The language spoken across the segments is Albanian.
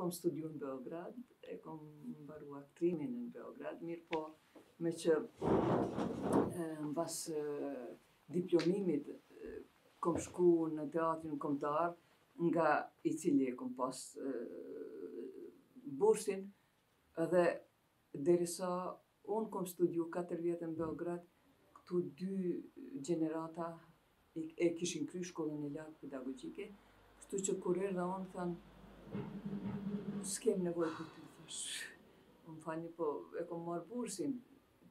kom studiu në Beograd, e kom mbaruar aktrimin në Beograd, mirë po me që mbas diplomimit kom shku në teatrin kombëtar, nga i cili e kom pas bursin, edhe derisa unë kom studiu 4 vjetë në Beograd, këtu 2 gjenerata e kishin kry shkollën e lartë pedagogjike, kështu që kur erdha unë thanë, s'kem nevojë për ty, thash. Më falni, po e kom marrë bursin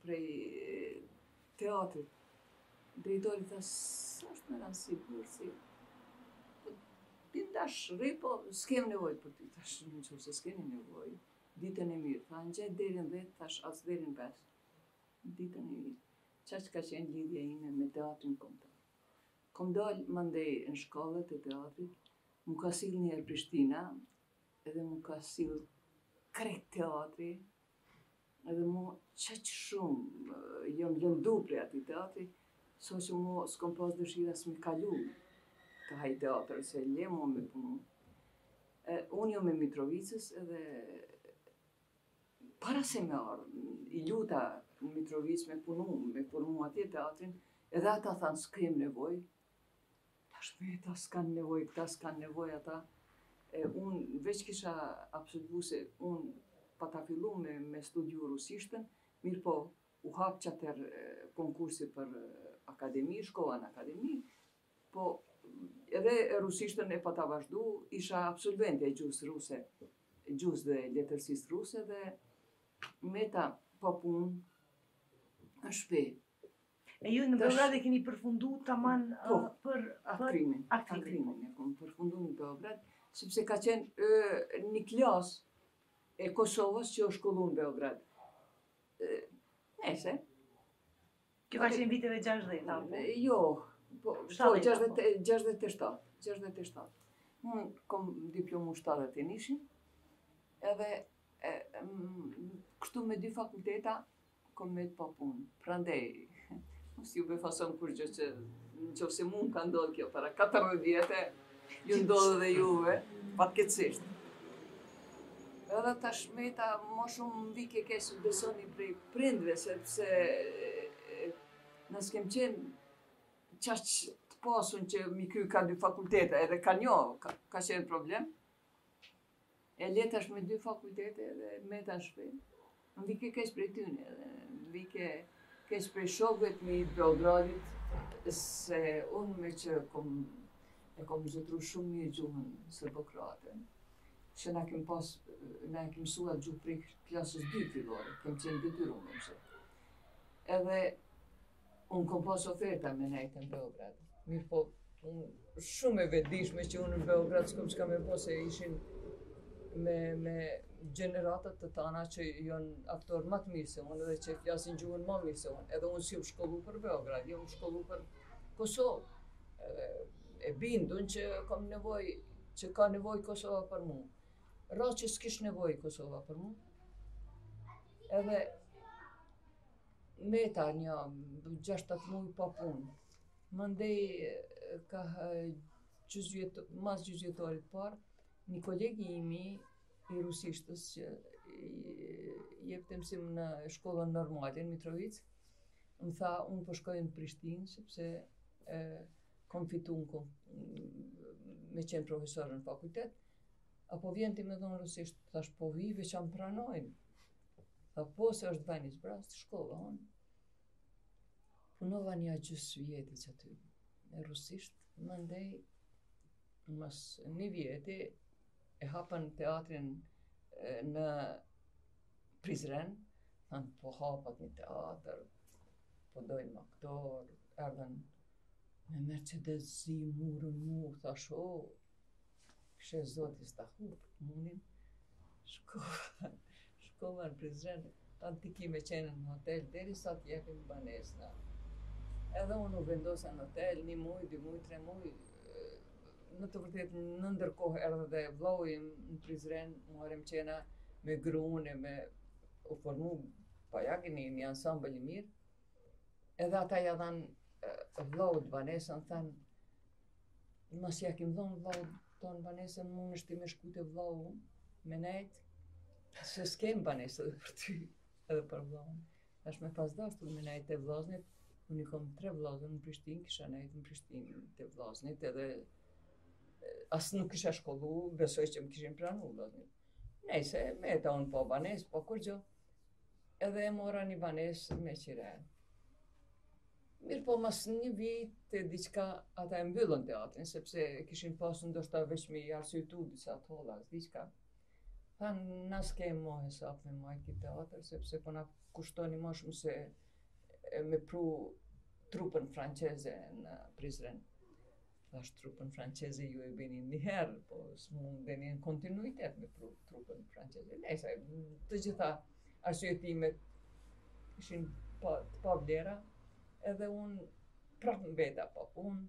prej teatrit. Drejtori tha, sa është me rëndësi bursi? Bindash rri, po s'kem nevojë për ty, thash, nëse s'keni nevojë. Ditën e mirë, tha, ngjet deri në 10, thash, as deri në 5. Ditën e mirë. Qaq ka qenë lidhja ime me teatrin kombëtar. Kom dalë mandej në shkallët e teatrit, mu ka sill njëherë Prishtina, edhe mu ka sill krejt teatri, edhe mu qaq shumë jam lëndu prej atij teatri, sa që mu s'kom pas dëshira s'mi kalu ka haj teatr, se le mu me punu. Unë jam e Mitrovicës edhe para se me ardhë, i luta në Mitrovicë me formu atje teatrin, edhe ata thanë s'kem nevojë. Tash me ta s'kan nevojë, këta s'kan nevojë ata. Unë veç kisha absolvu se unë pa ta fillu me studiu rusishtën, mirë po u hap qatër konkursi për akademi, shkova në akademi, po edhe rusishtën e pa ta vazhdu, isha absolvente e gjusë ruse, gjusë dhe letërsisë ruse dhe me ta pa punë në shtëpi. E ju në Beograd e keni përfundu taman për aktrimin. Aktrimin e kom përfundu në Beograd, sepse ka qenë një klasë e Kosovës që o shkollu në Beograd. Nese. Kjo ka qenë viteve 60, apo? Jo, po 67. Unë kom diplomu 71, edhe kështu me 2 fakulteta kom me të pa punë. Prandej, mos ju befason kur gjë që nëse mund ka ndodhur kjo para 14 vjetë, ju ndodhë dhe juve, fatkeqësisht. Edhe tash meta më shumë vike keq besoni prej prindve, sepse ne s'kem qenë qaq të pasun që mi kry ka 2 fakultete, edhe ka një, ka qenë problem. E le tash me 2 fakultete edhe meta në shtëpi. Më vike keq prej tyne, më vike keq prej shokëve të mi të Beogradit, se unë me që e kom zotru shumë mirë gjuhën serbokrate, që na kem mësuar gjuhë prej klasës 2 fillore, kem qenë detyruar me mësu. Edhe unë kom pas oferta me nejtë në Beograd. Mirë po, unë shumë e vetëdijshme që unë në Beograd s'kom çka me po se ishin me gjeneratat të tana që janë aktorë më të mirë se unë edhe që flasin gjuhën më mirë se unë. Edhe unë si u shkollu për Beograd, jam shkollu për Kosovë. E bindun që kam nevojë, që ka nevojë Kosova për mu. Ra që s'kish nevojë Kosova për mu. Edhe meta një 6-7 muaj pa punë. Mandej ka mas gjyqjetorit parë, një kolegi imi i rusishtës që jepte mësim në shkollën normale në Mitrovicë, më tha, unë po shkoj në Prishtinë, sepse kom fitu me qenë profesor në fakultet, apo vjen ti me dhonë rusisht, thash po vi, veçan pranojnë. Tha po se është veni zbrast, shkova unë. Punova një gjysmë vjeti që aty me rusisht, mandej mas 1 vjeti e hapën teatrin në Prizren, thanë po hapat një teatr, po dojnë aktor, erdhen me Mercedes-zi, murën mu, thash o, kështë zotis ta hup, munin, shkova në Prizren, tanë ti ki me qenë në hotel, deri sa t'jepim banesna. Edhe unë u vendosa në hotel, 1 muj, 2 muj, 3 muj, në të vërtet në ndërkohë erdhe dhe vllau im në Prizren, morëm qena me gruan e me u formu pajagin një ansambël i mirë. Edhe ata ja dhanë vllaut banesën, thanë, mas ja kim dhonë vllaut tonë banesën, mund është ti me shku te vllau, me nejt, se s'kem banesë edhe për ty, edhe për vllahun. Tash me pas dashur me nejt te vllaznit, unë i kom 3 vllazën në Prishtinë, kisha nejt në Prishtinë te vllaznit edhe as nuk kisha shkollu, besoj që më kishin pranu vllaznit. Nejse, me ta unë po banesë, po kur gjë, edhe e mora një banesë me qiren. Mirë po mas një vit e diqka ata e mbyllën teatrin, sepse kishin pasur ndoshta veç me i arsyetu disa tholla, diqka. Thanë, na s'kem mo hesap me majt ki teatr, sepse po na kushtoni ma shumë se me pru trupën franqeze në Prizren. Thash trupën franqeze ju e bini një herë, po s'mund bini në kontinuitet me pru trupën franqeze. Nejse, të gjitha arsyetimet ishin të pa vlera, edhe unë prap mbeta pa punë,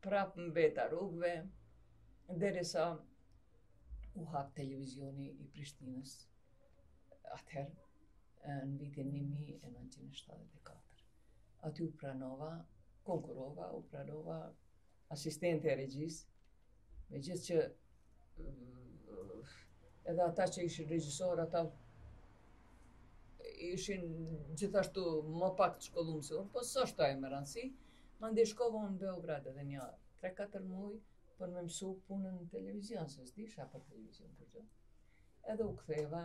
prap mbeta rrugëve, derisa u hap televizioni i Prishtinës atëherë në vitin 1974. Aty u pranova, konkurova, u pranova asistente e regjisë, megjithëse që edhe ata që ishin regjisorë, ata ishin gjithashtu më pak të shkolluar se unë, po s'është ajo me rëndësi. Mandej shkova unë në Beograd edhe një 3-4 muaj për me mësu punën në televizion, se s'disha për televizion për gjë. Edhe u ktheva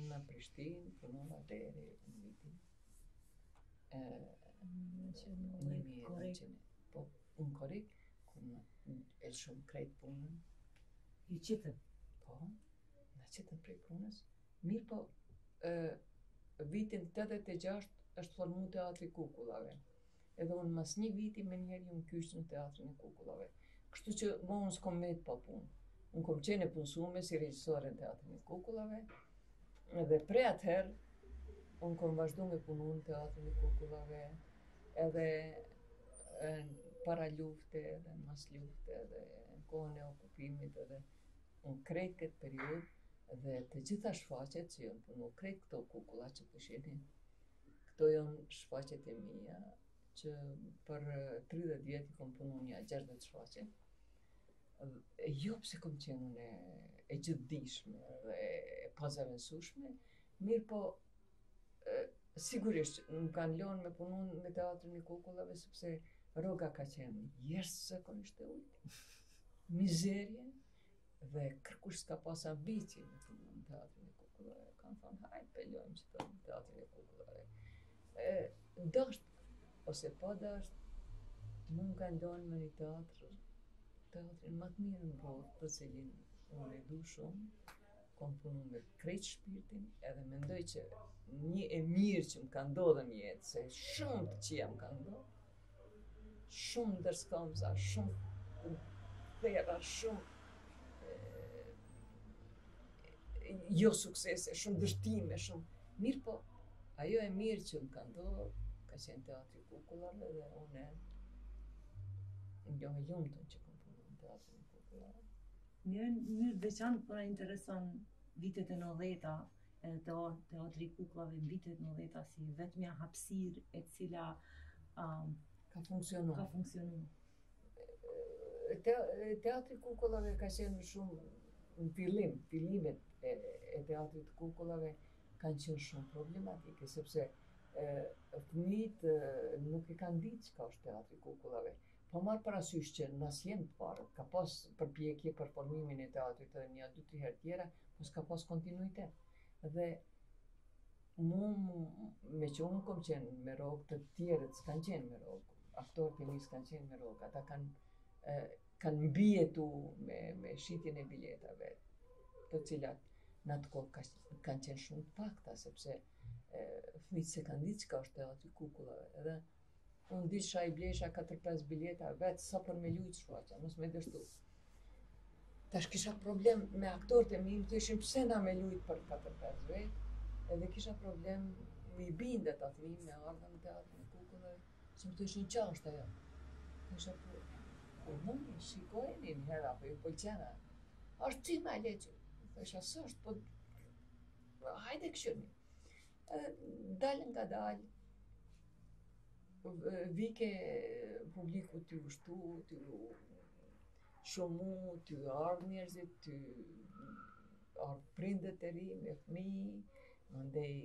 në Prishtinë, punova deri në vitin 1900. Po, unë korrik, kur e shumë krejt punën. I qitën? Po, në qitën prej punës. Mirë po, vitin 86 është formu Teatri Kukullave. Edhe unë mas një viti me njerë ju më kysh në Teatrin e Kukullave. Kështu që mo unë s'kom met pa punë. Unë kom qenë e punësume si regjisore në Teatrin e Kukullave, edhe pre atëherë unë kom vazhdu me punu në Teatrin e Kukullave, edhe para lufte, edhe mas lufte, edhe në kohën e okupimit, edhe unë krejt këtë periudhë, dhe të gjitha shfaqet që janë punu, krejt këto kukulla që pëshini, këto janë shfaqet e mija, që për 30 vjetë i kom punu një 60 shfaqet. Jo pse kom qenë unë e gjithdishme dhe e pazavendësueshme, mirë po sigurisht më kanë lënë me punu me Teatrin e Kukullave, sepse rroga ka qenë jashtëzakonisht e ujtë, mizerje, dhe kërkush s'ka pas ambicie me punu në Teatrin e Kukullave. Kanë thonë, hajt pelojmë që të në Teatrin e Kukullave. Dasht, ose pa dasht, mu më kanë lënë me një teatrin më të mirë në botë, për cilin unë e du shumë, kom punu me krejt shpirtin, edhe mendoj që një e mirë që më ka ndodhur në jetë, se shumë të qia më ka ndodhur, shumë ndërskamza, shumë thera, shumë jo suksese, shumë dështime, shumë mirë po, ajo e mirë që më ka ndodhur, ka qenë Teatri Kukullave dhe unë njohë lumtun që kom punu në Teatrin e Kukullave. Mirë veçantë po na intereson vitet e 90-ta, edhe Teatri i Kukullave në vitet e 90-ta si vetmja hapësirë e cila ka funksionu. Teatri i Kukullave ka qenë shumë në fillimet e Teatrit të Kukullave kanë qenë shumë problematike, sepse fëmijët nuk e kanë ditë çka është Teatri i Kukullave. Po marr parasysh që n'asnjë të parë ka pas përpjekje për formimin e teatrit edhe një 2-3 herë tjera, po s'ka pas kontinuitet. Dhe me që unë kom qenë me rogë, të tjerët s'kanë qenë me rogë, aktorët e mi s'kanë qenë me rogë, ata kanë mbijetu me shitjen e biletave, të cilat në atë kohë kanë qenë shumë të pakta, sepse fëmijët se kanë ditë çka është Teatri i Kukullave. Edhe unë disha i blesha 4-5 bileta vetë sa për me lujtë shfaqja, mos me dështu. Tash kisha problem me aktorët e mi, më thëshin pse na me lujtë për 4-5 vetë, edhe kisha problem me i bindet atë fëmijë me ardha në Teatrin e Kukullave, që më thëshin qa është ajo. Thësha po mëni, shikojeni një herë apo ju pëlqena. Është cima e leqë. Thësha s'është, po hajde këshirni. Dalë nga dalë, vike publiku t'ju shtu, shumë mu, ty ardhë njerëzit, ty ardhë prindet e ri me fëmijë, mandej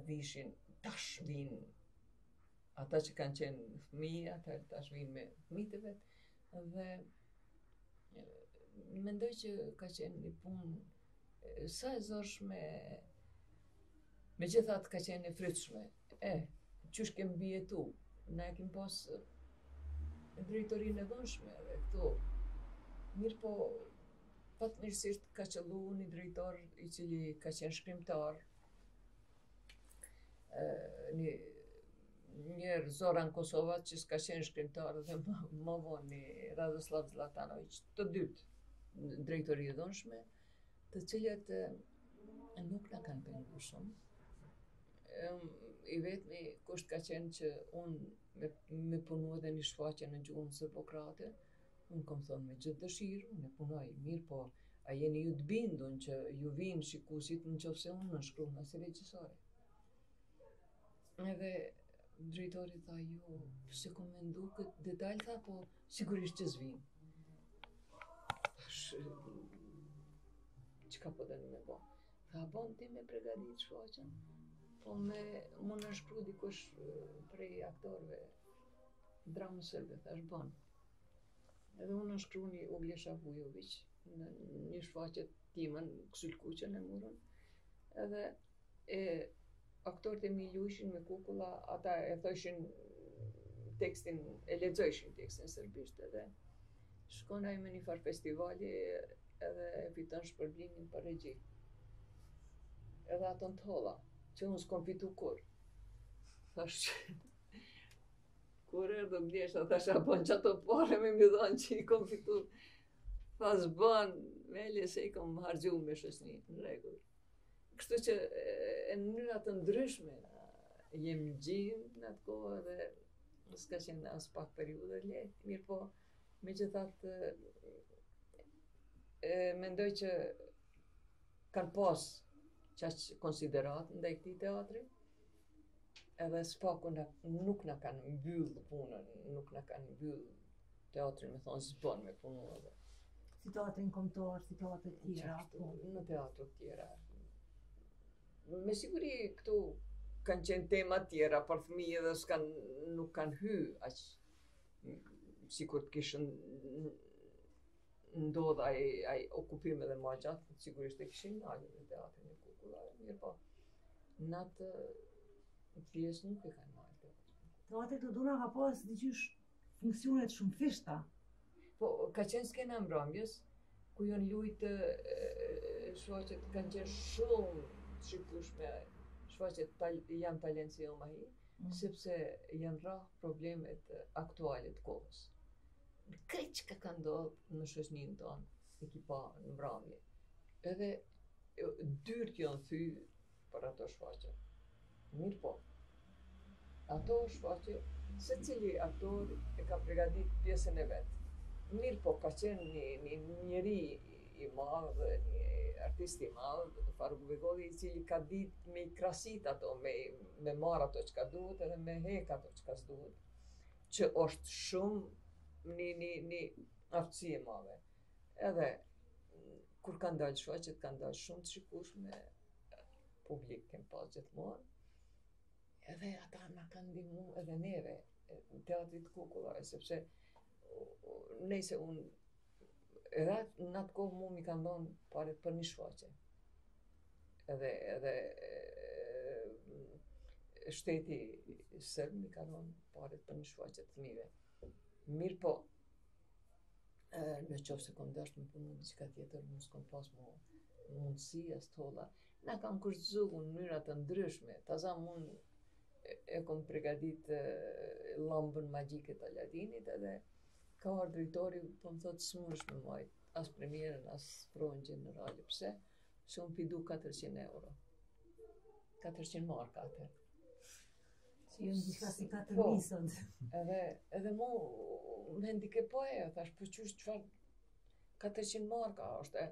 vishin, tash vinë ata që kanë qenë fëmijë, ata tash vinë me fëmijët e vet, dhe mendoj që ka qenë një punë sa e zorshme, megjithatë ka qenë e frytshme. Qysh kemi mbijetu? Ne kemi pas drejtorinë e dhunshme edhe këtu. Mirë po, fatmirësisht ka qëllu një drejtor i cili ka qenë shkrimtar, njerë Zoran Kosova që s'ka qenë shkrimtar dhe më vonë një Radoslav Zlatanović, të dytë drejtori e dhunshme, të cilët nuk na kanë pengu shumë. I vetmi kusht ka qenë që unë me punu edhe një shfaqje në gjuhën serbokrate, unë kom thonë me gjithë dëshirë, unë e punoj mirë, po a jeni ju të bindun që ju vinë shikuesit në qoftë se unë në shkruana si regjisore. Edhe drejtori tha, jo, se kom mendu këtë detalj, tha, po sigurisht që s'vinë. Çka po dënë me bo? Tha, bon ti me pregadit shfaqen, po me më në shkru dikush prej aktorëve dramës sërbe, thash bon. Edhe unë në shkru një Ugljesha Vujović në një shfaqe timën, Ksylkuqen e murën, edhe aktorët e mi luishin me kukulla, ata e thoshin tekstin, e lexojshin tekstin serbisht, edhe shkon ai me një farë festivali edhe e fiton shpërblimin për regji. Edhe ato në tholla, që unë s'kom fitu kur. Thash, kur erdë Ugljesha, thash, a bon që ato pare me mi dhanë që i kom fitu. Thash, bon, Melje se i kom hargju me shoqni, në rregull. Kështu që në mënyra të ndryshme jem gjimë në atë kohë dhe s'ka qenë as pak periudhë lehtë, mirë po megjithatë mendoj që kanë pas qaq konsiderat ndaj këtij teatri, edhe s'paku nuk na kanë mbyll punën, nuk na kanë mbyll teatrin, me thonë s'bën me punu edhe. Si teatrin kombëtar, si teatret tjera. Në teatret tjera. Me siguri këtu kanë qenë tema tjera për fëmijë dhe nuk kanë hy aq sikur të kishën ndodh ai okupim edhe më gjatë, sigurisht e kishin dalë në teatrin e kukullave, mirë po në atë pjesë nuk e kanë marrë. Teatri të Duna ka pas diqysh funksionet shumë fishta. Po, ka qenë skena mbrëmjes, ku janë lujtë shfaqet kanë qenë shumë shikueshme, shfaqet janë talent si Omahi, sepse janë rrah problemet aktuale të kohës. Krejt që ka ndodhur në shoqërinë tonë, e ki pa në mbrëmje. Edhe dyrt janë thyr për ato shfaqje. Mirë po, ato shfaqje, secili aktor e ka përgatit pjesën e vet. Mirë po, ka qenë një njeri i madh, një artist i madh, Faruk Begolli, i cili ka ditë me i krasit ato, me marrë ato që ka duhet edhe me hek ato që ka s'duhet, që është shumë një aftësi e madhe. Edhe, kur kanë dalë shfaqjet, kanë dalë shumë të shikueshme, publik kem pas gjithmonë, edhe ata na kanë ndihmu edhe neve, teatrit kukullave, sepse nëse unë edhe në atë kohë mu mi kanë dhënë paret për një shfaqje. Edhe shteti sërb mi ka dhënë paret për një shfaqje të fëmijëve. Mirë po, në qoftë se kom dashur me punu diçka tjetër, unë s'kom pas mundësi as tholla. Na kam kurrëzu në mënyra të ndryshme. Taza unë e kom përgatit llambën magjike të Aladinit edhe ka ardhur drejtori, po më thotë s'mundesh me majt, as premierën, as provën gjenerale. Pse? Se unë pidu 400 euro. 400 marka atë. Që jënë diçka si 4.000 sot. Edhe mu më handikepoj, thash, po qysh çfarë 400 marka është.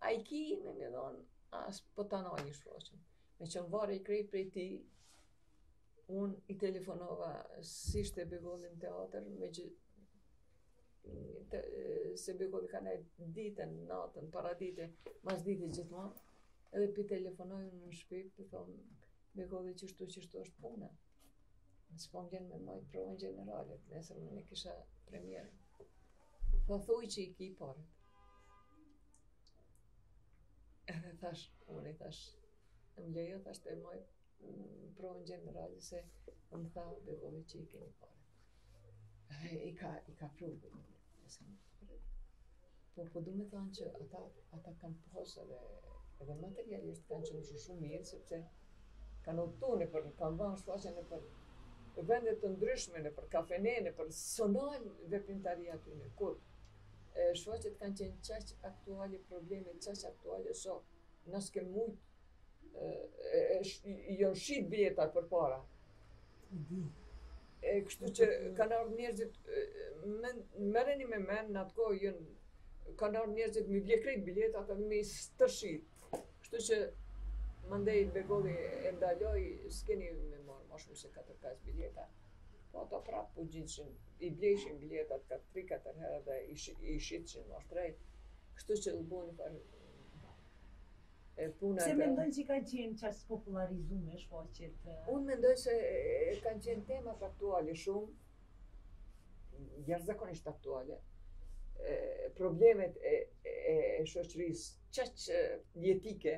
A i ki me më thonë, as po ta nalë shfaqjen. Me që më varë i krejt prej ti, unë i telefonova si ishte Begolli në teatr, se bekolli ka nejt ditën, natën, para dite, mas dite gjithmonë, edhe pi telefonoj unë në shtëpi, pi thonë, bekolli qështu është puna. S'po m'vjen me majt provën gjenerale, nesër më ne kisha premierën. Tha thuj që i ki paret. Edhe thash, unë i thash, më lejo thash të maj provën gjenerale se më tha bekolli që i keni paret. Edhe i ka pru bekolli. Po du me thonë që ata kanë pas edhe materialisht kanë qenë shumë mirë, sepse kanë optu kanë dhanë shfaqen për vendet të ndryshme, për kafene, për sonal veprimtaria aty në kur. Shfaqet kanë qenë qaq aktuale, probleme qaq aktuale, so nësë ke mujt, jonë shit biljetat për para. Kështu që kanë ardhur njerëzit, merreni me men në atë kohë kanë ardhur njerëzit me bje krejt biletat edhe me stërshit. Kështu që mandej bekolli e ndaloj, s'keni me marrë ma shumë se 4-5 bileta. Po ato prapë po gjithshin, i blejshin biletat 3-4 herë dhe i shitshin ma shtrejt. Kështu që u bën farë puna. Pse mendojnë që kanë qenë qaq popularizume shfaqjet? Unë mendoj se kanë qenë temat aktuale shumë, jashtëzakonisht aktuale. Problemet e shoqërisë qaq jetike,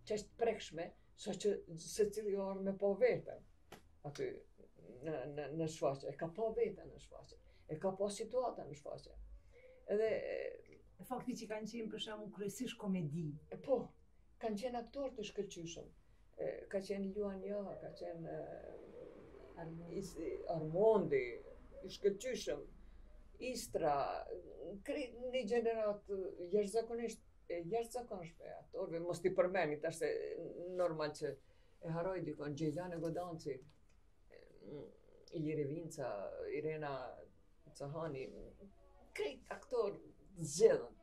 qaq prekshme, sa që secili orë me po vetën aty në shfaqje, e ka po vetën në shfaqje, e ka po situata në shfaqje. Edhe fakti që kanë qenë për shembull kryesisht komedi. Po, kanë qenë aktorë të shkëlqyshëm. Ka qenë Luan Jaha, ka qenë Armondi, i shkëlqyshëm, Istra, një gjenerat jashtëzakonshme aktorëve, mos t'i përmeni, tash se normal që e haroj dikon, Gjejlane Godanci, Iliri Vinca, Irena Cahani, krejt aktorë zgjedhën,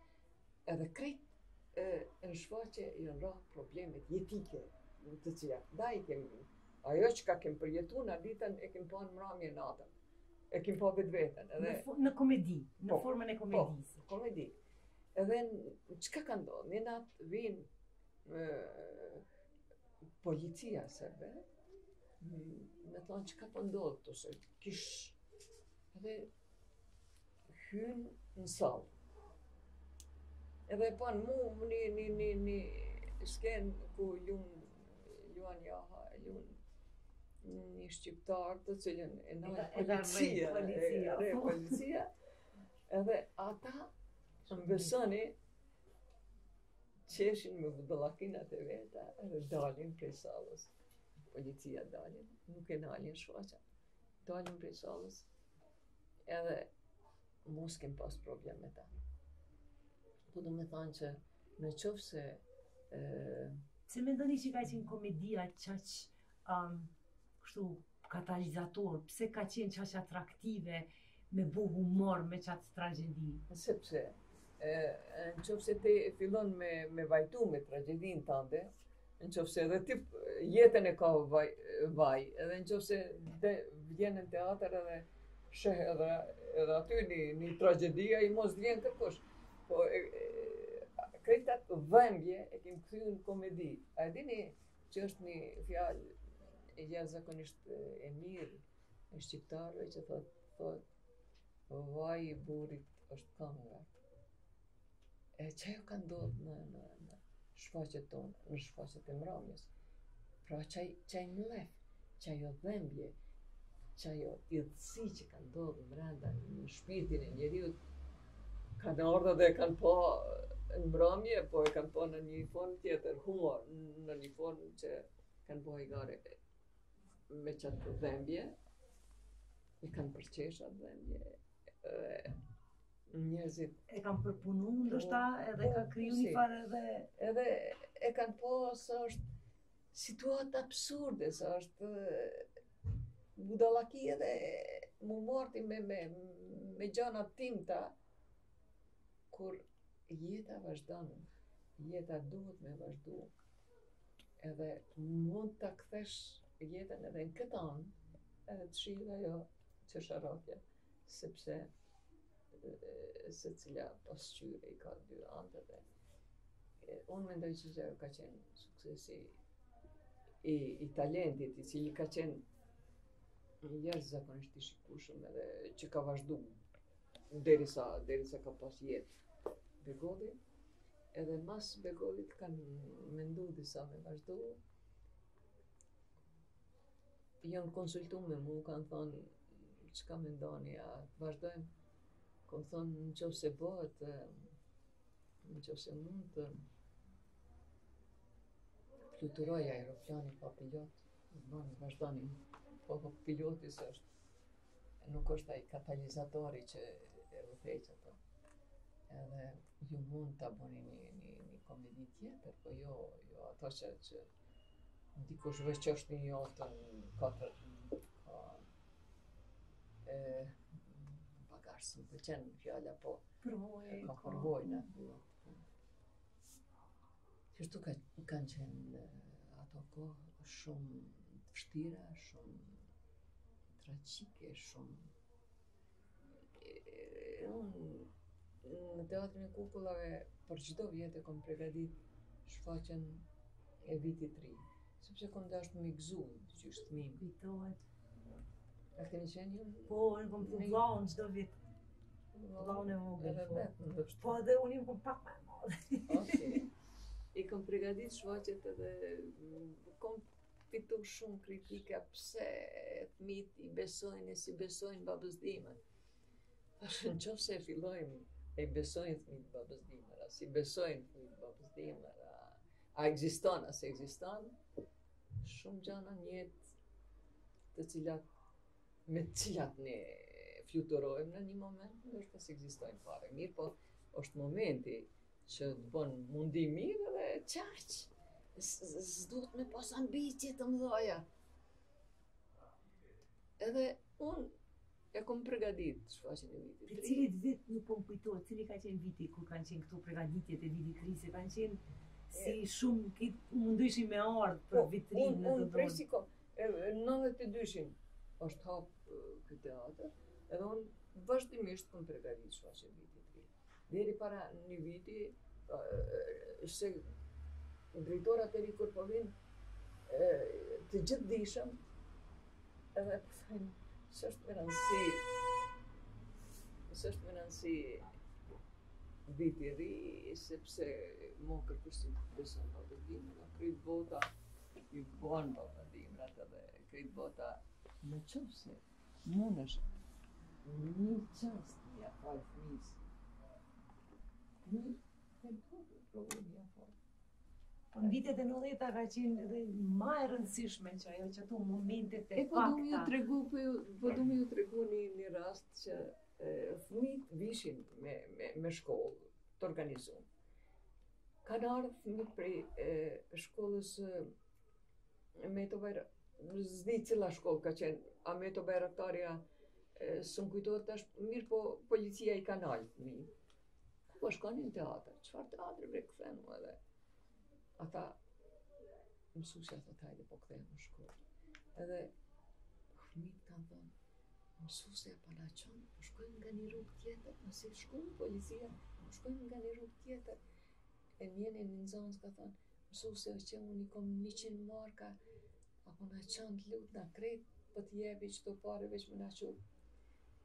edhe krejt në shfaqje janë ra problemet jetike të cilat. Ajo që ka kem përjetu në ditën e kem pa në mramje natën, e kem pa vetveten. Në komedi, në formën e komedisë. Po, komedi. Edhe çka ka ndodhur? Një natë vinë policia serbe, me thonë çka po ndodh këtu, se kish edhe hynë në sallë. Edhe pan mu një skenë ku Luan Jaha, një shqiptar të cilën e nalë policia, edhe ata më besoni qeshin me budallakinat e veta edhe dalin prej sallës. Policia dalin, nuk e nalin shfaqja. Dalin prej sallës edhe mos kem pas problem me ta. Po do me thanë që në qoftë se Se mendoni që ka qenë komedia qaq kështu katalizator, pse ka qenë qaq atraktive me bu humor me qatë tragedi? Sepse në qoftë se ti fillon me vajtu me tragedin tënde, në qoftë se edhe ti jetën e ka vaj, edhe në qoftë se vjen në teatr edhe sheh edhe aty një tragedia i mos vjen kërkosh. Po krejtat dhëmbje e kem kthyer në komedi. A e dini që është një fjalë e jashtëzakonisht e mirë e shqiptarëve që thot vaj i burrit është kënga. Çajo ka ndodhur në shfaqjet tonë, në shfaqjet e mramjes. Pra çaj mlef, çajo dhëmbje, çajo idhësi që ka ndodhur brenda në shpirtin e njeriu, kanë ardhur dhe kanë pa në mbrëmje, po e kanë pa në një formë tjetër, humor, në një formë që kanë bëhe gare me qatë dhembje, i kanë përqesh atë dhembje, njerëzit... E kanë përpunu, ndoshta, edhe ka kriju një farë edhe... e kanë pa se është situatë absurde, se është budallaki edhe mu marti me gjanat timta, kur jeta vazhdon, jeta duhet me vazhdu, edhe mund ta kthesh jetën edhe në këtë anë, edhe të shihë ajo çesharakja, sepse se cila pasqyre I ka dy anët dhe unë mendoj që ajo ka qenë suksesi I talentit, I cili ka qenë jashtëzakonisht I shikueshëm edhe që ka vazhdu derisa ka pas jetë Begolli, edhe mas Begollit kanë mendu disa me vazhdu. Janë konsultu me mu, kanë thonë çka mendoni, a vazhdojmë? Kom thonë nëse bëhet, nëse mund të fluturoj aeroplani pa pilot, vazhdoni. Po piloti nuk është ai katalizatori që e udhëheq ato. Edhe ju mund ta bëni një komedi tjetër, po jo ato që dikush veçosh një jotën katër bagazh, më pëlqen fjala, po ka përvojë aty. Kështu kanë qenë ato kohë shumë të vështira, shumë tragjike, shumë. Unë në teatrin e kukullave për çdo vjet e kam përgatit shfaqjen e vitit të ri, sepse kam dashur me gëzu gjysh fëmijë. Kujtohet. A keni qenë ju? Po, unë kom të vllaun çdo vit. Vllaun e vogël. Po edhe unë kom pak më madh. Okej. I kam përgatit shfaqjet edhe kom fitu shumë kritika pse fëmijët I besojnë e si besojnë babasdimën. Thash nëse e fillojmë e besojnë fëmijët babasdimën, si besojnë fëmijët babasdimën, a ekziston, a se ekziston, shumë gjana në jetë me të cilat ne fluturojmë në një moment, ndoshta se ekzistojnë fare. Mirë, po është momenti që të bën mundi mirë dhe qaq. S'duhet me pas ambicie të mëdha. Edhe unë e kom përgatit shfaqjen e vitit të ri. Cilit vit nuk po më kujtohet, cili ka qenë viti kur kanë qenë këtu përgatitjet e vitit të ri, se kanë qenë si shumë mundëshin me ardhë për vitrinë në të dorë. Unë prej si kom, 92-shin është hap këtë teatr, edhe unë vazhdimisht kom përgatit shfaqjen e vitit të ri. Deri para një viti, se drejtorat e ri kur po vinë, të gjithë dishëm, edhe po thënë, s'është me rëndësi viti ri, sepse mo kërkushtin beson babasdimën, krejt bota I bën babasdimrat edhe krejt bota në qofse mundesh një çast ja fal fëmijës. Në vitet e 90-ta ka qenë edhe më e rëndësishme që ato momentet e pakta. Po du me ju tregu një rast që fëmijët vishin me shkollë të organizuar. Kanë ardhur fëmijët prej shkollës Meto Bayraktarja, s'di cila shkollë ka qenë, a Meto Bayraktarja, s'm kujtohet tash, mirë po policia I ka nalë fëmijë. Po shkonin në teatr, çfarë teatri bre kthenu edhe. Ata mësuesja thotë hajde po kthehen në shkollë. Edhe fëmijët kanë thënë, mësuesja po na çon, po shkojmë nga një rrugë tjetër, nëse shkojmë policia, po shkojmë nga një rrugë tjetër. E njëri në nxënës ka thënë, mësuesja që unë I kom 100 marka, apo na çon të lut na krejt, po të jepi çdo parë veç me na çut.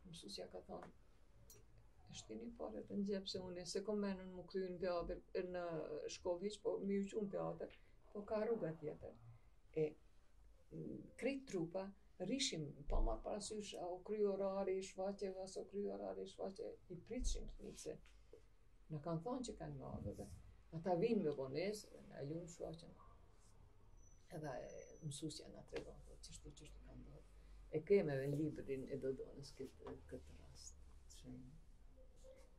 Mësuesja ka thënë, shtini pare të nxjep se unë se kom menën më kthy në teatr në shkollë hiç, po më u në teatr, po ka rruga tjetër. E krejt trupa rishim pa marrë parasysh a u kry orari I shfaqjeve, as u kry orari I shfaqjeve, I pritshim fëmijët se na kanë thonë që kanë marrë dhe ata vinë me vonesë dhe na lunë shfaqjen. Edhe mësuesja na tregon çështje ka ndodhur. E kemë edhe librin e Dodonës këtë rast.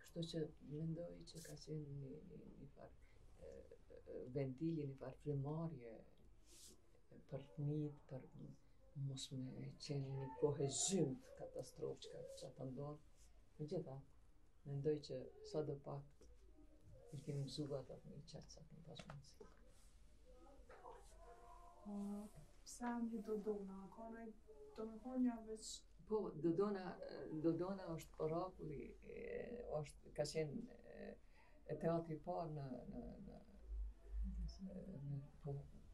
Kështu që mendoj që ka qenë një farë ventili, një farë frymarrje për fëmijët, për mos me qenë një kohë zymt katastrofë që ka ndodhur. Megjithatë, mendoj që sadopak I kemi mësuar ata fëmijë çaq sa kemi pas mundësi. Pse një Dodona, ka ndonjë domethënë veç Po, Dodona është orakulli, ka qenë teatri i parë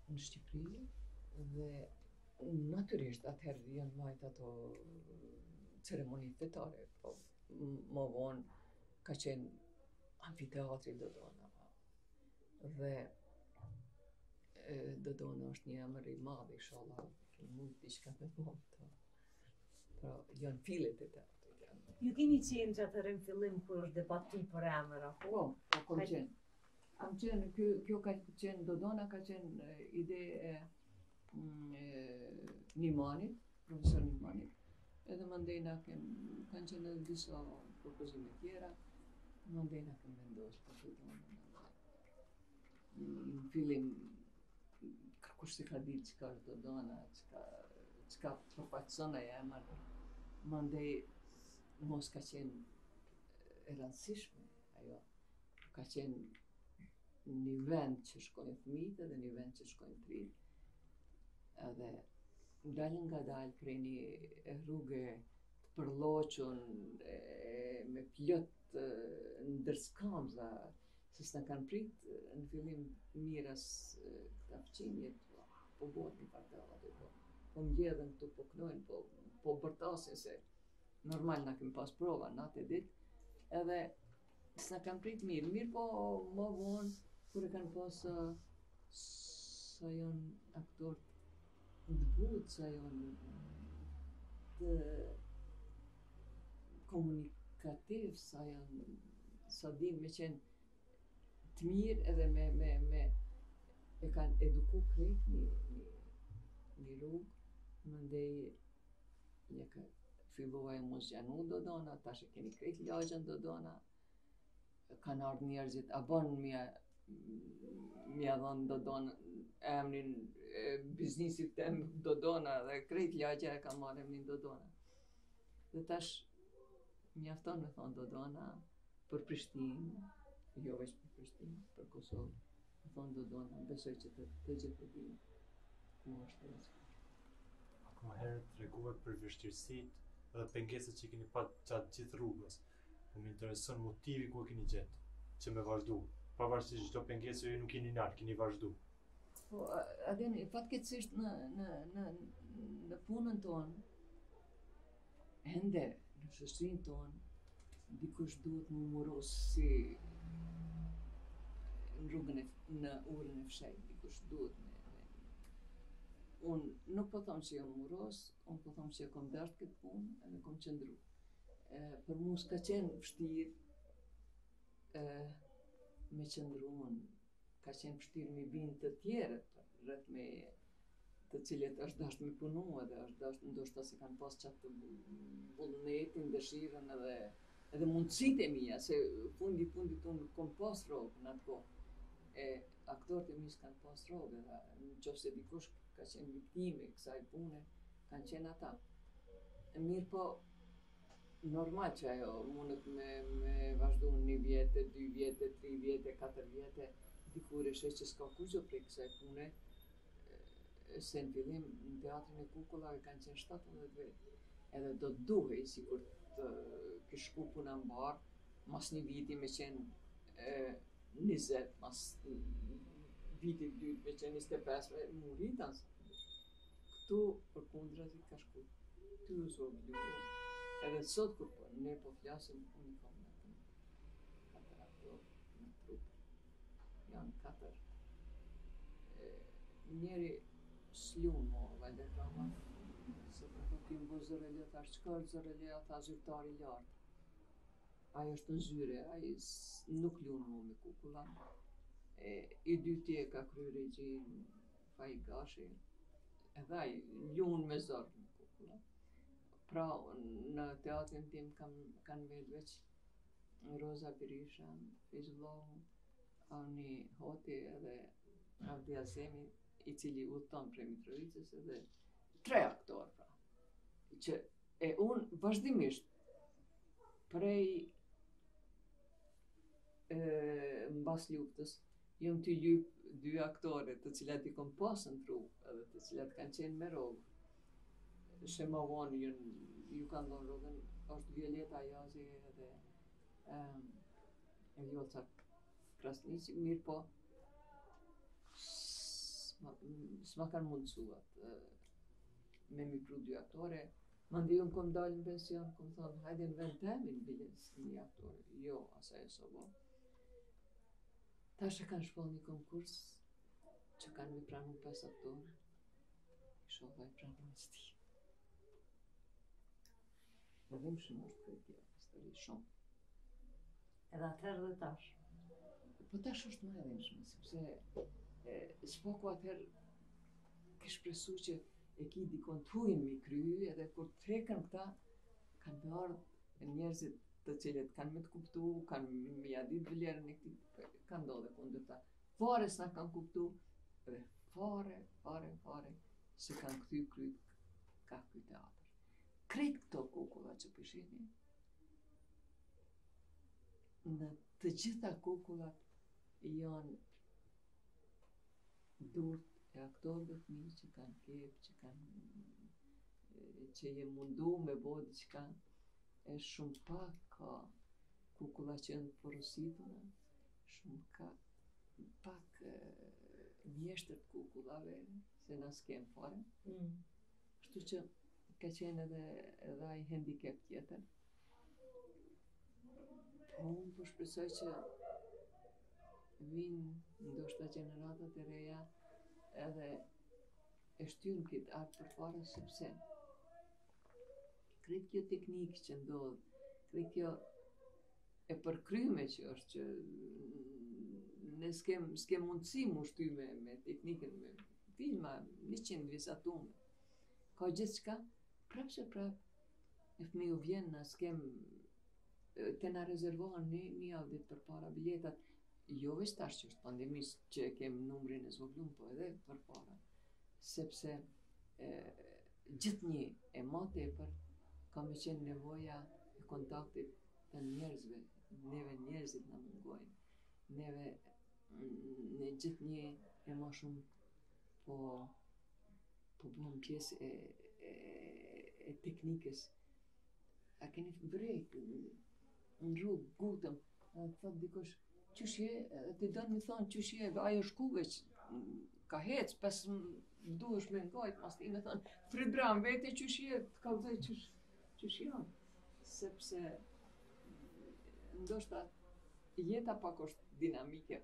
në Shqipëri dhe natyrisht atëherë janë majt ato ceremoni fetare, po më vonë ka qenë amfiteatri Dodona. Dhe Dodona është një emër i madh, inshallah, mund diçka me bo këto. Pra, janë filet e teatrit. Ju keni qenë që atëherë në fillim kur është debatu për emër, apo? Po, kom qenë. Kam qenë, kjo ka qenë, Dodona ka qenë ide e Nimanit, profesor Nimanit, edhe mandejna kanë qenë edhe disa propozime tjera, mandejna kem vendosur për Dodona. Në fillim, kush se ka ditë çka është Dodona, çka përfaqëson ai emër, mandej mos ka qenë e rëndësishme ajo, ka qenë një vend që shkojnë fëmijët edhe një vend që shkojnë trilë. Edhe dalin nga dalë prej një rrugë të përlloqun me plot ndërskamza, se s'na kanë prit në fillim miras këta fqinjet, po bëhet një partellë, po mbjedhen këtu, po knojnë, po bërtasin se normal na kemi pas prova natë e ditë, edhe s'na kanë prit mirë, po më vonë kur e kanë pas sa janë aktorë të butë, sa janë të komunikativ, sa din me qenë të mirë edhe e kanë eduku krejt një rrugë, mandej filluaj mos zgjanu Dodona, tash e keni krejt lagjën Dodona, kanë ardhur njerëzit, a bën mja dhënë Dodona, emrin biznisit tem Dodona dhe krejt lagja e ka marrë emrin Dodona. Dhe tash mjafton me thonë Dodona për Prishtinë, jo veç për Prishtinë, për Kosovë, me thonë Dodona, besoj që të gjithë të dinë ku është e. Më herët treguar për vështirësitë dhe pengesat që keni pat gjatë gjithë rrugës. Më intereson motivi ku e keni gjetë, që me vazhdu. Pavarësisht çdo pengesë ju nuk keni lartë, keni vazhdu. Po, adeni, fatkeqësisht në punën tonë, ende në shoqërinë tonë, dikush duhet më muros si në rrugën në urën e fshehtë, dikush duhet unë nuk po them që jam muros, unë po them që e kom dashur këtë punë edhe kom qëndru. Për mua s'ka qenë vështirë me qëndru, ka qenë vështirë me bind të tjerët rreth me të cilët është dashur me punu edhe është dashur ndoshta se kanë pas çatë vullnetin, dëshirën edhe mundësitë e mia, se fundit unë kom pas rrogë në atë kohë. Aktorët e mi s'kan pas rrogë, edhe nëse dikush ka qenë viktime kësaj pune, kanë qenë ata. Mirë po, normal që ajo mundet me vazhdu 1 vjetë, 2 vjetë, 3 vjetë, 4 vjetë, dikur e sheh që s'ka kurrë prej kësaj pune, se në fillim në teatrin e kukullave kanë qenë 17 vjetë. Edhe do të duhej sikur të kish shku puna mbar, mas një viti me qenë 20, mas vitit dytë me qenë 25, mu rritan. Këtu për kundrazi ka shku 2 zorë. Edhe sot kur ne po flasim, unë kam në 4 aktorë në trup. Janë 4. Njeri s'lun mo, Valder Rama, se për të tim bo zërële, thash qëka është zërële, tha zyrtari lartë. Ajo është në zyre, ajo nuk lun mo me kukulla. I dyti e ka kryer regjin Fai Gashi, edhe ai lun me zor me kukulla. Pra, në teatrin tim kanë mbet veç Roza Berisha, Feyzullahu, Avni Hoti edhe Avdi Azemi, i cili udhton prej Mitrovicës, edhe 3 aktorë, pra. Që unë vazhdimisht prej mbas luftës jam të lyp 2 aktore të cilat i kom pasën trup edhe të cilat kanë qenë me rrogë. Se më vonë ju ka ndonë rrugën, është Violeta Jazi edhe Vjoca Krasniqi, mirë po s'ma kanë mundësuat me mi pru 2 aktore. Mandej unë kom dalë në pension, kom thonë, hajde në vend temin biles një aktore. Jo, asaj e so bo. Tash e kanë shpoll një konkurs që kanë mi pranu 5 aktorë. Shoha e pranu në sti. Edhe më shumë është këtë tja, histori shumë. Edhe atëherë dhe tash. Po tash është më edhe më shumë, sepse s'poku atëherë kish presu që e ki dikon t'huin mi kry, edhe kur t'hekën këta, kanë me ardhë njerëzit të cilët kanë me t'kuptu, kanë me jadit vlerën e këti, kanë ndodhe kundër ta. Fare s'na kanë kuptu, dhe fare, se kanë këty kryt ka këj teatr. Krejt këto kukulla që pëshini, në të gjitha kukullat janë durt e aktorëve fëmijë që kanë kep, që je mundu me bo diçka, e shumë pak ka kukulla që janë porosituna, shumë pak mjeshtër të kukullave, se na s'kem fare. Kështu që ka qenë edhe ai handicap tjetër. Po unë po shpresoj që vinë ndoshta gjeneratat e reja edhe e shtyjnë këtë artë përpara, sepse krejt kjo teknikë që ndodh, krejt kjo e përkryme që është që ne s'kem mundësi mu shty me teknikën, me filma 100 vizatume. Ka gjithçka, prap që prap e fëmiu vjen, na s'kem të na rezervohen një javë ditë përpara biletat, jo veç tash që është pandemis që e kem numrin e zvoglum, po edhe përpara, sepse gjithnjë e ma tepër ka me qenë nevoja e kontaktit të njerëzve, neve njerëzit na mungojnë, neve në gjithnjë e ma shumë po bëhem pjesë e teknikës. A keni vrejt në rrugë, gutëm, thot dikush, qysh je, ti donë mi thonë qysh je, ajo shku veç, ka hec, pas duhesh me ngajt, mas ti me thonë, Fridram, vete qysh je, të kallzoj qysh janë, sepse ndoshta jeta pak është dinamike,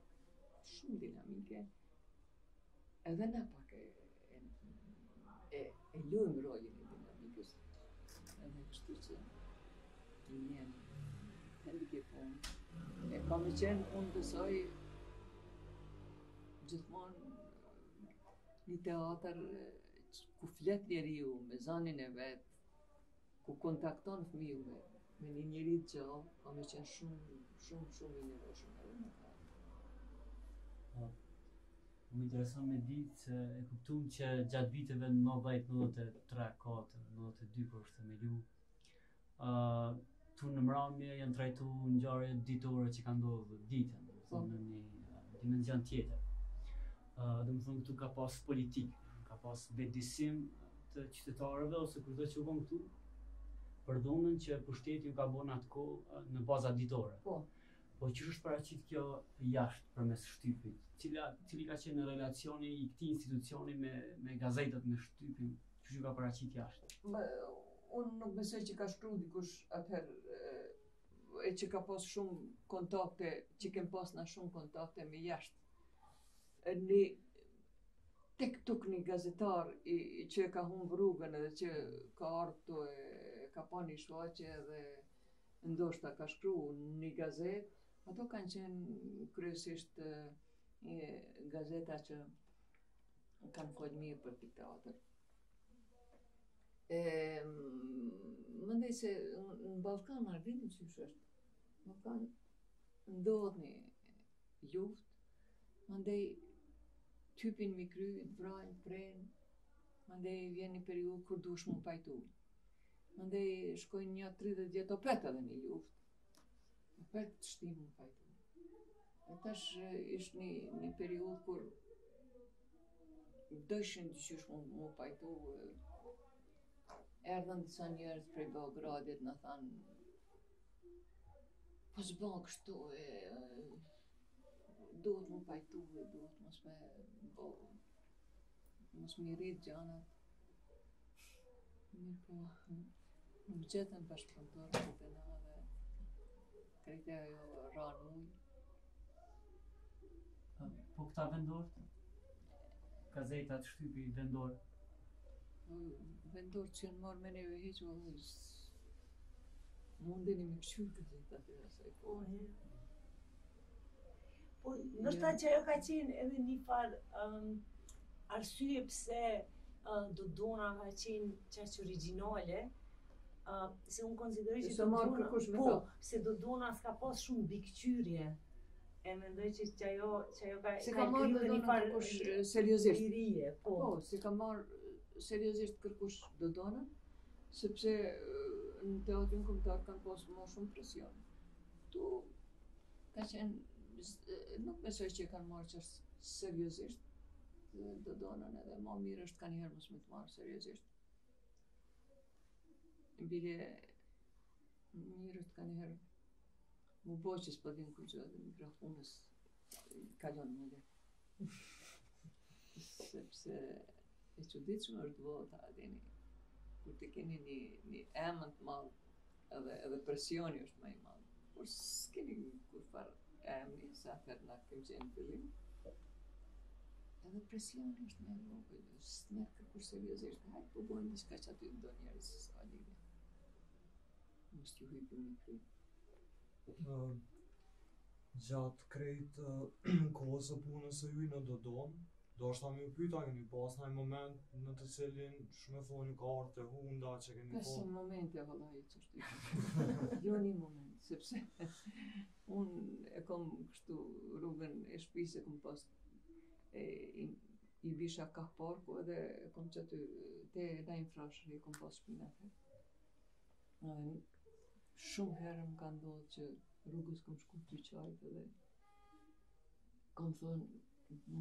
shumë dinamike, edhe na pak e lujmë rolin e dinamikës, edhe kështu që një handicapon, e ka me qenë, unë besoj, gjithmonë një teatr ku flet njeriu me zanin e vet, ku kontakton fëmiu me një njeri të gjallë, ka me qenë shumë i nevojshëm edhe në teatr. Më intereson me ditë se e kuptum që gjatë viteve 90, 93, 4, 92 për është me lu, tu në mramje janë trajtu ngjarje ditore që ka ndodhur ditën, në një dimension tjetër. Dhe më thonë këtu ka pas politik, ka pas vedisim të qytetarëve ose kurdo që u kon këtu, përdonën që pushteti ju ka bon atë kohë në baza ditore. Po që është paraqit kjo jashtë përmes shtypit? Cili ka qenë relacioni i këtij institucioni me gazetat, me shtypin, që ka paraqit jashtë? Unë nuk besoj që ka shkru dikush atëherë e që ka pas shumë kontakte, që kem pas na shumë kontakte me jashtë. Tek tuk një gazetar që ka humbë rrugën edhe që ka ardhë ka pa një shfaqje edhe ndoshta ka shkru një gazet, ato kanë qenë kryesisht gazeta që kanë folë mirë për këtë teatr. Mendoj se në Ballkan ardhini qysh është. Në Ballkan ndodh një luftë, mandej typin mi kry, të vrajnë, prejnë, mandej vjen një periudhë kur duhesh mu pajtu. Mandej shkojnë një 30 vjet opet edhe një luftë. Opet të shtimu mu pajtu. E tash ishtë një periudhë kur dëshin qysh mu pajtu erdhën disa njerëz prej Beogradit na thanë po s'bën kështu duhet më pajtuhe, duhet mos me rrit gjanat. Mirë po, nuk gjetën bashkëpunëtor të na dhe krejtë ajo ranë ujë. Po këta vendorët? Gazetat shtypi vendor. Vendorët që janë marrë me neve heq, mundeni me këshyr gazetat e asaj kohë. Po, ndoshta që ajo ka qenë edhe një farë arsye pse Dodona ka qenë qaq origjinale, se unë konsideroj që Se marrë kërkush me po, ta. se Dodona s'ka pas shumë bikqyrje. E mendoj që ajo ka Se ka marrë kryer një Dodona farë kërkush seriozisht. lirie, po. Po, se ka marrë seriozisht kërkush Dodona, sepse në teatrin kombëtar kanë pas më shumë presion. Tu ka qenë, nuk besoj që e kanë marrë që seriozisht Dodonën, edhe ma mirë është ka njëherë mos me të marrë seriozisht. Bile mirë është ka njëherë mu bo që s'po din kur gjë dhe mikrofonës kalon më dhe. Sepse e çuditshme është vota, dini, kur të keni një emën të madh, edhe presioni është më i madh. Kur s'keni kur farë emri, sa atëherë na kemi qenë fillim, edhe presioni është më i vogël, s'ne kërkush seriozisht, hajde po bojmë diçka që aty do njerëz s'ka lidhje. Mos t'ju hypim në kry. Gjatë krejt kohës së punës së juaj në Dodon, do shta mi u pyeta keni pas një moment në të cilin shumë e thoni ka ardhur të hunda që keni Pesë pas. momente vallai ç'është. Jo një moment, sepse unë e kom kështu rrugën e shtëpisë e kom pas i bisha ka parku edhe e kom që aty te na infrashëri e kom pas shpinë atë. Shumë herë më ka ndodhur që rrugës kom shku ty qajt edhe kom thonë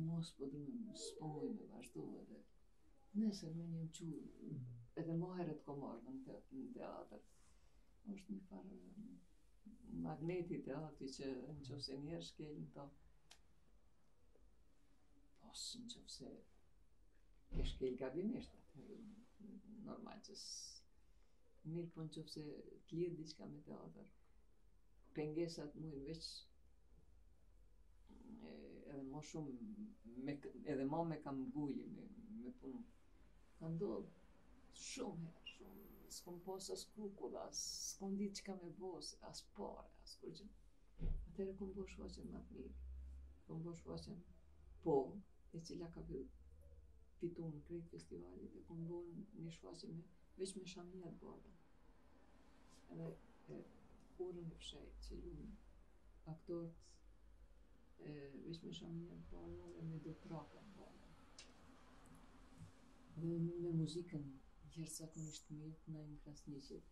mos po du s'po muj me vazhdu edhe nesër me një mqu edhe mo herët kom ardhë në teatr. Është një farë magneti teatri që në qofse njerë shkelin to pos në qofse e shkel gabimisht atëherë normal që mirë po në qofse t'lidh diçka me teatr pengesat mujnë veç edhe ma shumë edhe ma me kam gulli me punu. Ka ndodhë shumë herë, shumë, s'kom pas as kukulla, s'kom ditë çka me bo, as pare, as kur gjë. Atëherë kom bo shfaqjen më të mirë. Kom bo shfaqjen po, e cila ka fitu në krejt festivalit, e kom bo një shfaqje veç me shamia të bota. Edhe urën e fshejt që lumë aktorët veç me shamia të bota dhe me do traka të bota. Dhe me muzikën jashtëzakonisht mirë të Naim Krasniqit.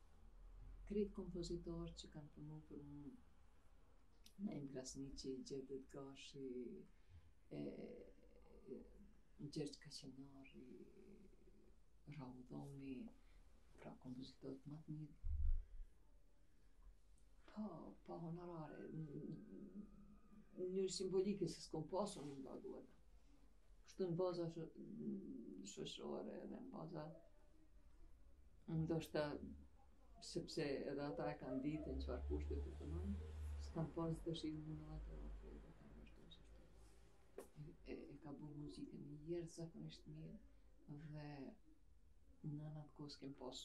Krejt kompozitorët që kanë punu për mu, Naim Krasniqi, Gjedit Gashi, Gjergj Kaqenari, Raudhoni, pra kompozitorët më të mirë. Pa honorare, në mënyrë simbolike se s'kom pasur në baguat. Kështu në baza shoqërore edhe në baza ndoshta sepse edhe ata e kanë ditë në çfarë kushte të punojnë, s'kam pas dëshirë në atë rrugë dhe kanë vazhduar ashtu. E ka bërë muzikën jashtëzakonisht mirë dhe në atë kohë s'kem pas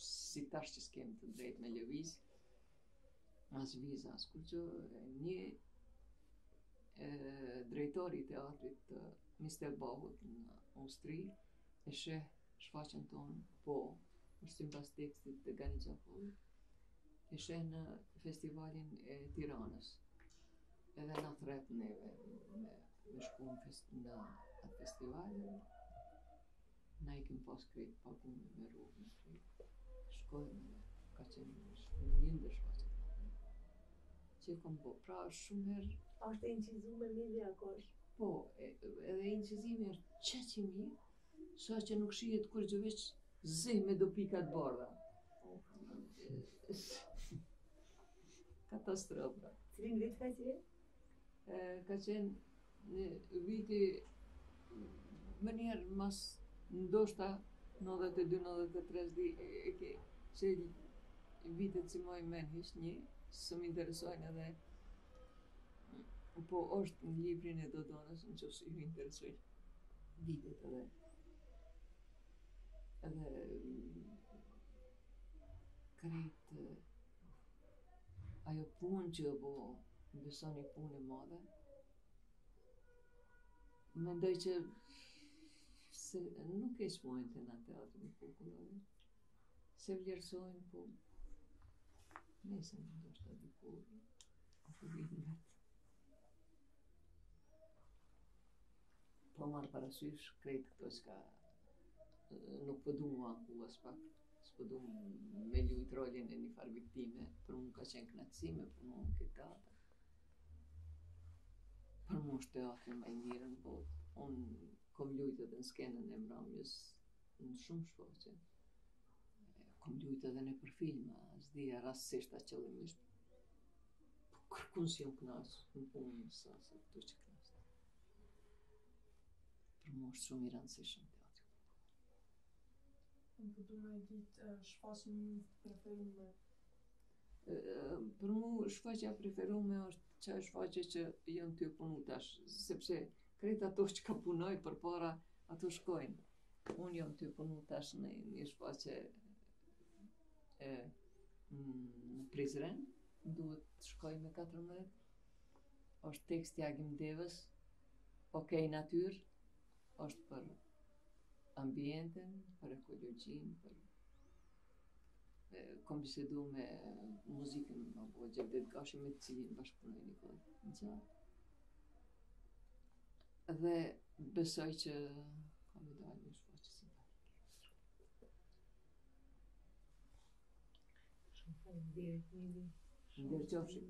si tash që s'kem të drejtë me lëviz, as viza, as kur gjë, një drejtori i teatrit Mr. Bahut në Austri e sheh shfaqjen tonë, po, është sipas tekstit të Gani Xhafollit, e sheh në festivalin e Tiranës. Edhe na thret neve me shku në atë festival. Na i kem pas krejt pagun me rrugë, me krejt. Shkojmë edhe ka qenë një ndër shfaqjet. Që kom bo, pra shumë herë. A është e incizuar Emilia Kosh? Po, edhe incizimi është qaq i mirë, sa që nuk shihet kur gjë veç zi me do pikat bardha. Katastrofa. Cilin vit ka qenë? Ka qenë në viti më njerë mas ndoshta 92-93 di e ke që vitet si moj men hish një, së më interesojnë edhe po është në librin e Dodonës në që ju interesojnë vitet edhe krejt ajo punë që bo besoni punë e madhe. Mendoj që se nuk e shmojnë të nga teatrin popullore, se vlerësojnë, po nesër ndoshta dikur, apo vitin vetë. Po marrë parasysh krejt këto që nuk po du mua anku as pak, s'po du me lujt rolin e një farë viktime, për mu ka qenë knatësi me punu në këtë teatr. Për mu është teatri më i mirë në botë. Unë kom lujt edhe në skenën e Mramjes në shumë shfaqje. Kom lujt edhe në për filma, s'dija rastësisht a qëllimisht. Po kërkun si jom knasë në punë sa se këtu që knasë. Për mu është shumë i rëndësishëm teatri. Unë po du me ditë shfaqjen preferume. Për mu shfaqja preferume është çaj shfaqje që jam ty punu tash, sepse krejt ato që ka punoj për para, ato shkojnë. Unë jam ty punu tash në një shfaqje në Prizren, duhet të shkoj me 14. Është teksti Agim Devës, Okej Natyrë, është për ambientin, për ekologjin, kom bisedu me muzikën, apo Gjevdet Gashi me të cilin bashkëpunoj një kohë në gjatë. Dhe besoj që ka me dalë një shfaqje simpatike. Shumë faleminderit, Nili. Ndërqofshim.